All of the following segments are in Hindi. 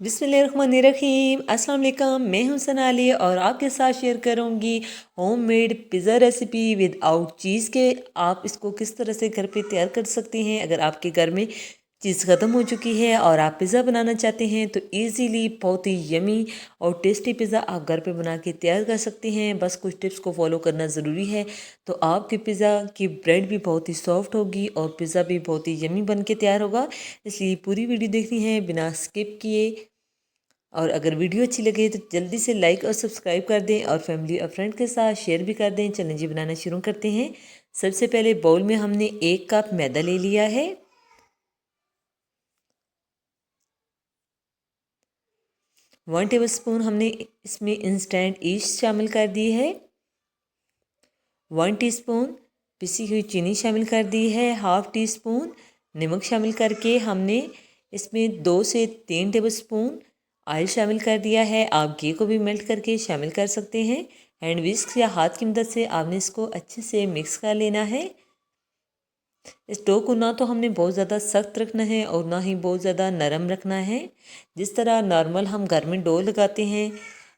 बिस्मिल्लाहिर्रहमानिर्रहीम। अस्सलाम वालेकुम। मैं हूं सनाली और आपके साथ शेयर करूंगी होममेड पिज़्ज़ा रेसिपी विदाउट चीज़ के। आप इसको किस तरह से घर पे तैयार कर सकते हैं। अगर आपके घर में चीज़ ख़त्म हो चुकी है और आप पिज़्ज़ा बनाना चाहते हैं तो इजीली बहुत ही यमी और टेस्टी पिज़्ज़ा आप घर पे बना के तैयार कर सकते हैं। बस कुछ टिप्स को फॉलो करना ज़रूरी है तो आपके पिज़्ज़ा की ब्रेड भी बहुत ही सॉफ्ट होगी और पिज़्ज़ा भी बहुत ही यमी बन के तैयार होगा। इसलिए पूरी वीडियो देखनी है बिना स्किप किए। और अगर वीडियो अच्छी लगे तो जल्दी से लाइक और सब्सक्राइब कर दें और फैमिली और फ्रेंड के साथ शेयर भी कर दें। चलें जी बनाना शुरू करते हैं। सबसे पहले बाउल में हमने 1 कप मैदा ले लिया है। 1 टेबलस्पून हमने इसमें इंस्टेंट ईस्ट शामिल कर दी है। 1 टीस्पून पिसी हुई चीनी शामिल कर दी है। हाफ टी स्पून नमक शामिल करके हमने इसमें 2 से 3 टेबलस्पून ऑयल शामिल कर दिया है। आप घी को भी मेल्ट करके शामिल कर सकते हैं। हैंड विस्क या हाथ की मदद से आपने इसको अच्छे से मिक्स कर लेना है। इस डो को ना तो हमने बहुत ज़्यादा सख्त रखना है और ना ही बहुत ज़्यादा नरम रखना है। जिस तरह नॉर्मल हम घर में डो लगाते हैं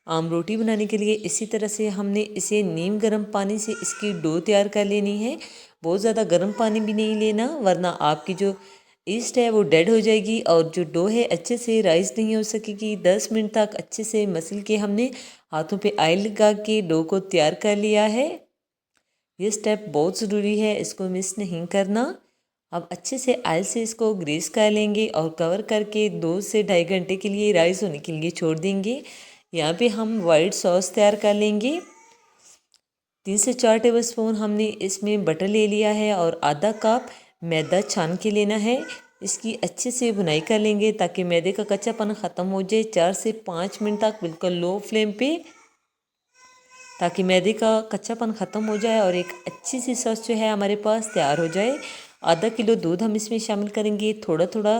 आम रोटी बनाने के लिए, इसी तरह से हमने इसे नीम गर्म पानी से इसकी डो तैयार कर लेनी है। बहुत ज़्यादा गर्म पानी भी नहीं लेना वरना आपकी जो ईस्ट है वो डेड हो जाएगी और जो डो है अच्छे से राइस नहीं हो सकेगी। 10 मिनट तक अच्छे से मसल के हमने हाथों पे ऑयल लगा के डो को तैयार कर लिया है। ये स्टेप बहुत ज़रूरी है, इसको मिस नहीं करना। अब अच्छे से ऑयल से इसको ग्रीस कर लेंगे और कवर करके 2 से ढाई घंटे के लिए राइस होने के लिए छोड़ देंगे। यहाँ पे हम वाइट सॉस तैयार कर लेंगे। 3 से 4 टेबलस्पून हमने इसमें बटर ले लिया है और आधा कप मैदा छान के लेना है। इसकी अच्छे से भुनाई कर लेंगे ताकि मैदे का कच्चापन ख़त्म हो जाए। 4 से 5 मिनट तक बिल्कुल लो फ्लेम पे, ताकि मैदे का कच्चापन ख़त्म हो जाए और एक अच्छी सी सॉस जो है हमारे पास तैयार हो जाए। आधा किलो दूध हम इसमें शामिल करेंगे। थोड़ा थोड़ा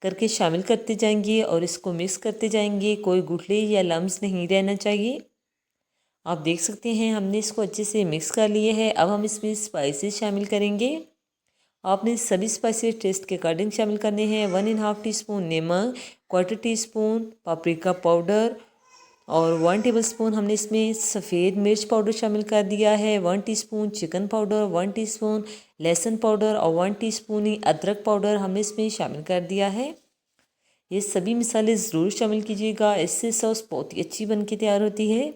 करके शामिल करते जाएंगे और इसको मिक्स करते जाएंगे। कोई गुठली या लम्स नहीं रहना चाहिए। आप देख सकते हैं हमने इसको अच्छे से मिक्स कर लिए है। अब हम इसमें स्पाइसेस शामिल करेंगे। आपने सभी स्पाइसेस टेस्ट के अकॉर्डिंग शामिल करने हैं। 1.5 टीस्पून नमक, 1/4 टीस्पून पापरिका पाउडर और 1 टेबलस्पून हमने इसमें सफ़ेद मिर्च पाउडर शामिल कर दिया है। 1 टीस्पून चिकन पाउडर, 1 टीस्पून लहसुन पाउडर और 1 टीस्पून ही अदरक पाउडर हमने इसमें शामिल कर दिया है। ये सभी मसाले ज़रूर शामिल कीजिएगा, इससे सॉस बहुत ही अच्छी बन के तैयार होती है।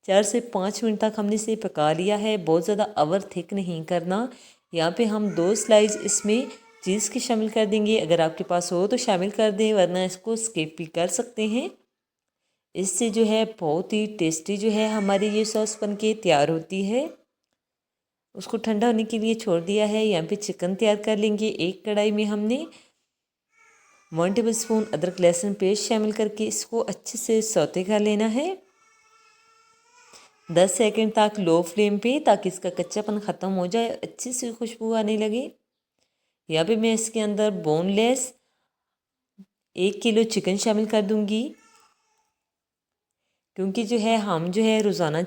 4 से 5 मिनट तक हमने इसे पका लिया है। बहुत ज़्यादा ओवर थिक नहीं करना। यहाँ पे हम 2 स्लाइस इसमें चीज़ के शामिल कर देंगे। अगर आपके पास हो तो शामिल कर दें वरना इसको स्किप भी कर सकते हैं। इससे जो है बहुत ही टेस्टी जो है हमारी ये सॉस बन के तैयार होती है। उसको ठंडा होने के लिए छोड़ दिया है। यहाँ पे चिकन तैयार कर लेंगे। एक कढ़ाई में हमने 1 टेबलस्पून अदरक लहसुन पेस्ट शामिल करके इसको अच्छे से सौते कर लेना है 10 सेकंड तक लो फ्लेम पे, ताकि इसका कच्चापन ख़त्म हो जाए, अच्छी सी खुशबू आने लगे। यहाँ पे मैं इसके अंदर बोनलेस 1 किलो चिकन शामिल कर दूंगी, क्योंकि जो है हम जो है रोज़ाना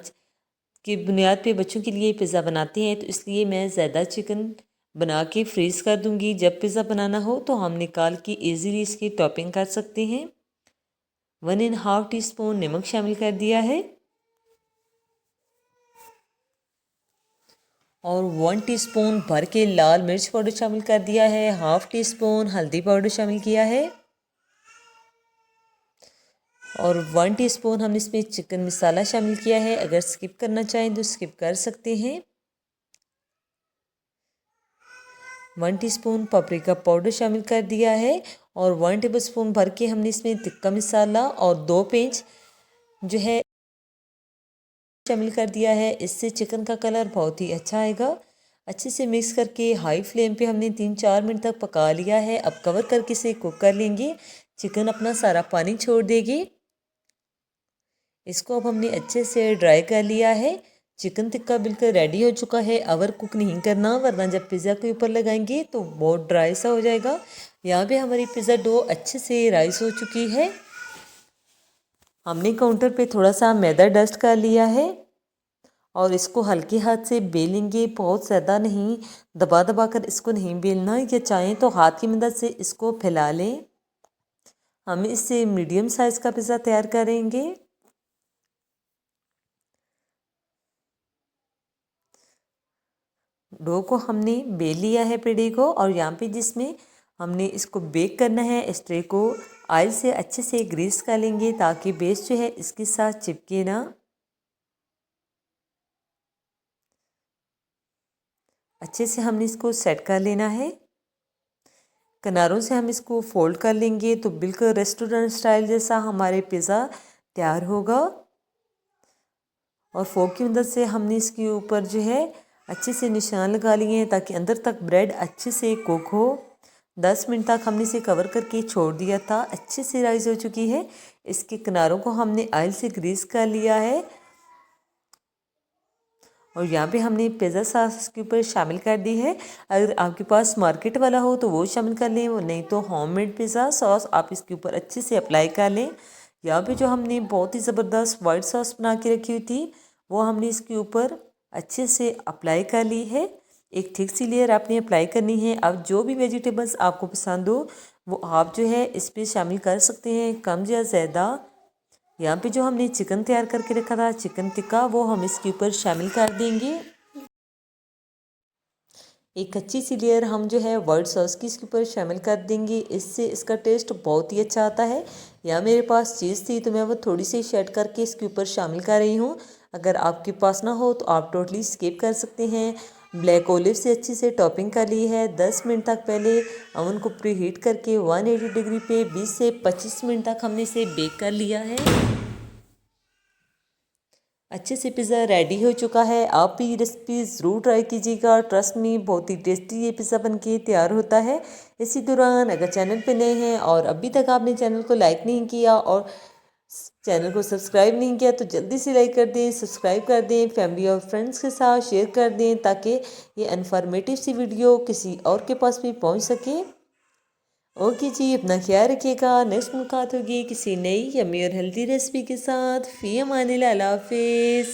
की बुनियाद पे बच्चों के लिए पिज़्ज़ा बनाते हैं तो इसलिए मैं ज़्यादा चिकन बना के फ्रीज़ कर दूंगी। जब पिज़्ज़ा बनाना हो तो हम निकाल के इजीली इसकी टॉपिंग कर सकते हैं। 1.5 टीस्पून नमक शामिल कर दिया है और 1 टीस्पून भर के लाल मिर्च पाउडर शामिल कर दिया है। हाफ टी स्पून हल्दी पाउडर शामिल किया है और 1 टीस्पून हमने इसमें चिकन मसाला शामिल किया है। अगर स्किप करना चाहें तो स्किप कर सकते हैं। 1 टीस्पून पापरिका पाउडर शामिल कर दिया है और 1 टेबलस्पून भर के हमने इसमें तिक्का मसाला और 2 पिंच जो है शामिल कर दिया है। इससे चिकन का कलर बहुत ही अच्छा आएगा। अच्छे से मिक्स करके हाई फ्लेम पे हमने 3-4 मिनट तक पका लिया है। अब कवर करके इसे कुक कर लेंगे। चिकन अपना सारा पानी छोड़ देगी। इसको अब हमने अच्छे से ड्राई कर लिया है। चिकन टिक्का बिल्कुल रेडी हो चुका है। ओवर कुक नहीं करना वरना जब पिज़्ज़ा के ऊपर लगाएंगे तो बहुत ड्राई सा हो जाएगा। यहाँ पे हमारी पिज़्ज़ा डो अच्छे से राइस हो चुकी है। हमने काउंटर पे थोड़ा सा मैदा डस्ट कर लिया है और इसको हल्के हाथ से बेलेंगे, बहुत ज़्यादा नहीं, दबा दबा कर इसको नहीं बेलना। या चाहें तो हाथ की मदद से इसको फैला लें। हम इससे मीडियम साइज़ का पिज़्ज़ा तैयार करेंगे। डो को हमने बेल लिया है पेड़े को, और यहाँ पे जिसमें हमने इसको बेक करना है, इस ट्रे को ऑयल से अच्छे से ग्रीस कर लेंगे ताकि बेस जो है इसके साथ चिपके ना। अच्छे से हमने इसको सेट कर लेना है। किनारों से हम इसको फोल्ड कर लेंगे तो बिल्कुल रेस्टोरेंट स्टाइल जैसा हमारे पिज़्ज़ा तैयार होगा। और फोर्क की मदद से हमने इसके ऊपर जो है अच्छे से निशान लगा लिए हैं ताकि अंदर तक ब्रेड अच्छे से कुक हो। 10 मिनट तक हमने इसे कवर करके छोड़ दिया था, अच्छे से राइस हो चुकी है। इसके किनारों को हमने ऑयल से ग्रीस कर लिया है, और यहाँ पे हमने पिज़्ज़ा सॉस इसके ऊपर शामिल कर दी है। अगर आपके पास मार्केट वाला हो तो वो शामिल कर लें, नहीं तो होममेड पिज़्ज़ा सॉस आप इसके ऊपर अच्छे से अप्लाई कर लें। यहाँ पे जो हमने बहुत ही ज़बरदस्त वाइट सॉस बना के रखी हुई थी वो हमने इसके ऊपर अच्छे से अप्लाई कर ली है। एक थिक सी लेयर आपने अप्लाई करनी है। अब जो भी वेजिटेबल्स आपको पसंद हो वो आप जो है इस पर शामिल कर सकते हैं, कम या ज़्यादा। यहाँ पे जो हमने चिकन तैयार करके रखा था चिकन टिक्का, वो हम इसके ऊपर शामिल कर देंगे। एक अच्छी सी लेयर हम जो है वाइट सॉस की इसके ऊपर शामिल कर देंगे, इससे इसका टेस्ट बहुत ही अच्छा आता है। यहाँ मेरे पास चीज़ थी तो मैं वो थोड़ी सी शेड करके इसके ऊपर शामिल कर रही हूँ। अगर आपके पास ना हो तो आप टोटली स्किप कर सकते हैं। ब्लैक ओलिव से अच्छी से टॉपिंग कर ली है। 10 मिनट तक पहले ओवन को प्री हीट करके 180 डिग्री पे 20 से 25 मिनट तक हमने इसे बेक कर लिया है। अच्छे से पिज़्ज़ा रेडी हो चुका है। आप भी ये रेसिपी ज़रूर ट्राई कीजिएगा, ट्रस्ट मी बहुत ही टेस्टी ये पिज़्ज़ा बनके तैयार होता है। इसी दौरान अगर चैनल पे नए हैं और अभी तक आपने चैनल को लाइक नहीं किया और चैनल को सब्सक्राइब नहीं किया तो जल्दी से लाइक कर दें, सब्सक्राइब कर दें, फैमिली और फ्रेंड्स के साथ शेयर कर दें ताकि ये इन्फॉर्मेटिव सी वीडियो किसी और के पास भी पहुँच सके। ओके जी, अपना ख्याल रखिएगा। नेक्स्ट मुलाकात होगी किसी नई यम्मी और हेल्दी रेसिपी के साथ। फ़ी अमानिल्लाह, अल्लाह हाफिज़।